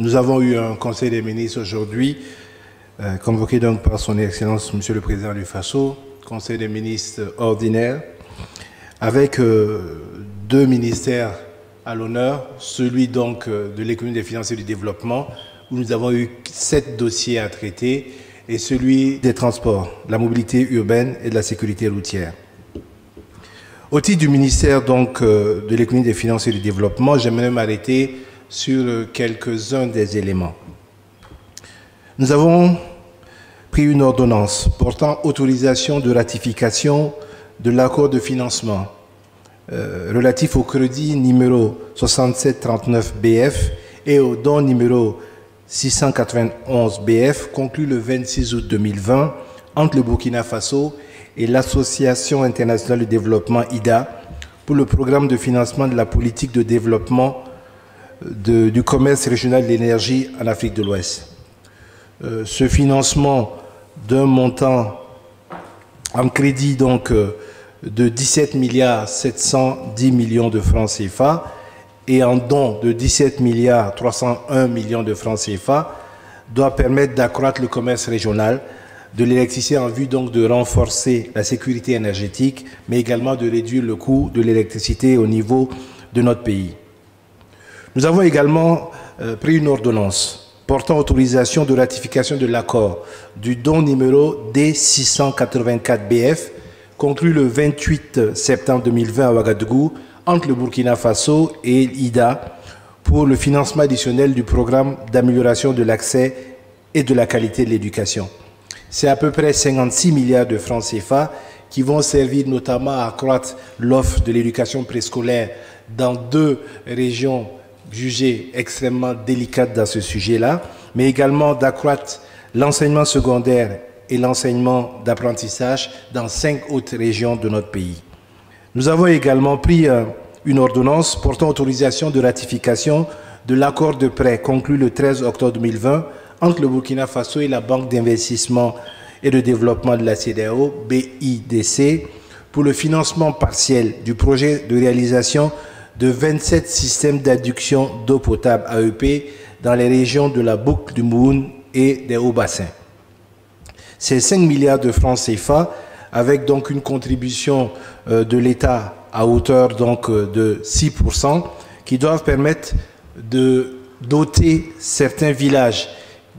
Nous avons eu un conseil des ministres aujourd'hui, convoqué donc par son Excellence Monsieur le Président du Faso, conseil des ministres ordinaire, avec deux ministères à l'honneur, celui donc de l'économie, des finances et du développement, où nous avons eu 7 dossiers à traiter, et celui des transports, de la mobilité urbaine et de la sécurité routière. Au titre du ministère donc de l'économie, des finances et du développement, j'aimerais m'arrêter sur quelques-uns des éléments. Nous avons pris une ordonnance portant autorisation de ratification de l'accord de financement relatif au crédit numéro 6739 BF et au don numéro 691 BF conclu le 26 août 2020 entre le Burkina Faso et l'Association internationale de développement IDA pour le programme de financement de la politique de développement du commerce régional de l'énergie en Afrique de l'Ouest. Ce financement d'un montant en crédit donc de 17 milliards 710 millions de francs CFA et en don de 17 milliards 301 millions de francs CFA doit permettre d'accroître le commerce régional de l'électricité en vue donc de renforcer la sécurité énergétique, mais également de réduire le coût de l'électricité au niveau de notre pays. Nous avons également pris une ordonnance portant autorisation de ratification de l'accord du don numéro D684 BF conclu le 28 septembre 2020 à Ouagadougou entre le Burkina Faso et l'IDA pour le financement additionnel du programme d'amélioration de l'accès et de la qualité de l'éducation. C'est à peu près 56 milliards de francs CFA qui vont servir notamment à accroître l'offre de l'éducation préscolaire dans 2 régions jugées extrêmement délicates dans ce sujet-là, mais également d'accroître l'enseignement secondaire et l'enseignement d'apprentissage dans 5 autres régions de notre pays. Nous avons également pris une ordonnance portant autorisation de ratification de l'accord de prêt conclu le 13 octobre 2020 entre le Burkina Faso et la Banque d'investissement et de développement de la CEDEAO, BIDC, pour le financement partiel du projet de réalisation de 27 systèmes d'adduction d'eau potable AEP dans les régions de la boucle du Moun et des Hauts-Bassins. C'est 5 milliards de francs CFA avec donc une contribution de l'État à hauteur donc de 6% qui doivent permettre de doter certains villages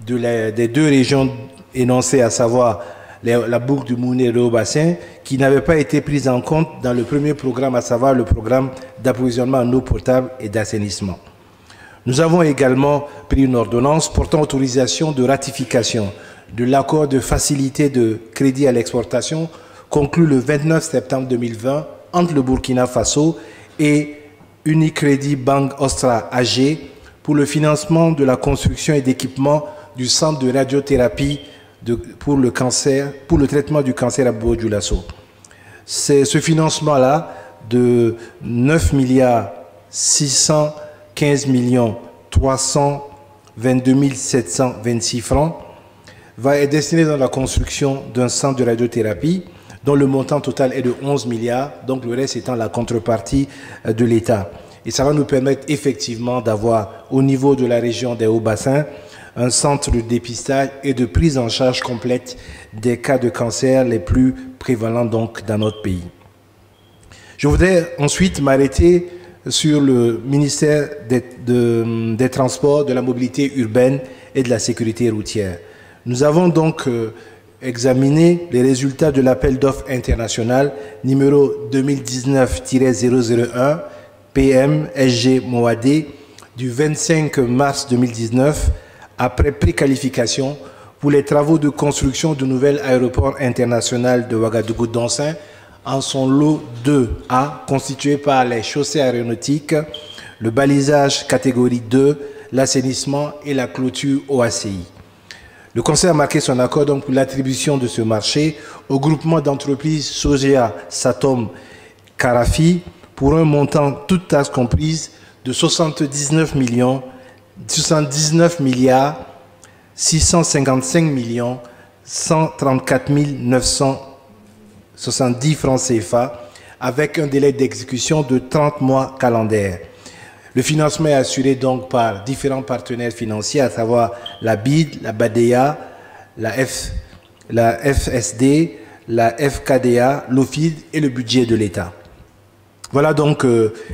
des 2 régions énoncées, à savoir la boucle du Moun et le Haut-Bassin, qui n'avaient pas été prises en compte dans le premier programme, à savoir le programme d'approvisionnement en eau potable et d'assainissement. Nous avons également pris une ordonnance portant autorisation de ratification de l'accord de facilité de crédit à l'exportation conclu le 29 septembre 2020 entre le Burkina Faso et Unicredit Bank Ostra AG pour le financement de la construction et d'équipement du centre de radiothérapie pour le traitement du cancer à Bobo Dioulasso. C'est ce financement-là de 9 milliards 615 millions 322 726 francs va être destiné dans la construction d'un centre de radiothérapie dont le montant total est de 11 milliards, donc le reste étant la contrepartie de l'État. Et ça va nous permettre effectivement d'avoir au niveau de la région des Hauts-Bassins un centre de dépistage et de prise en charge complète des cas de cancer les plus prévalents donc dans notre pays. Je voudrais ensuite m'arrêter sur le ministère des Transports, de la mobilité urbaine et de la sécurité routière. Nous avons donc examiné les résultats de l'appel d'offres international numéro 2019-001 PM-SG Moadé du 25 mars 2019 après préqualification pour les travaux de construction du nouvel aéroport international de Ouagadougou-Donsin en son lot 2A constitué par les chaussées aéronautiques, le balisage catégorie 2, l'assainissement et la clôture OACI. Le Conseil a marqué son accord donc pour l'attribution de ce marché au groupement d'entreprises Sogea Satom Karafi pour un montant toutes taxes comprises de 79 milliards 655 millions 134 970 francs CFA avec un délai d'exécution de 30 mois calendaires. Le financement est assuré donc par différents partenaires financiers, à savoir la BID, la BADEA, la FSD, la FKDA, l'OFID et le budget de l'État. Voilà donc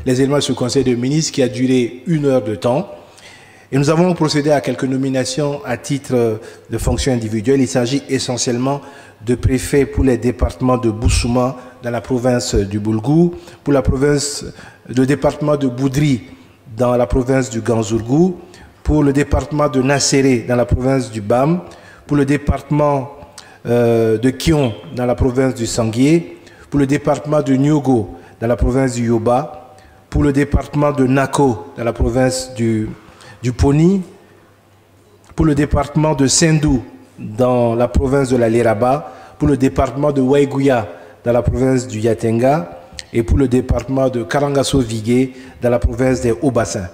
les éléments de ce Conseil de ministres qui a duré 1 heure de temps. Et nous avons procédé à quelques nominations à titre de fonction individuelle. Il s'agit essentiellement de préfets pour les départements de Boussouma dans la province du Boulgou, pour le département de Boudri dans la province du Ganzourgou, pour le département de Nasséré dans la province du Bam, pour le département de Kion dans la province du Sanguier, pour le département de Nyogo dans la province du Yoba, pour le département de Nako dans la province du Poni, pour le département de Sendou dans la province de la Léraba, pour le département de Waïgouya dans la province du Yatenga et pour le département de Karangasso-Vigué dans la province des Hauts-Bassins.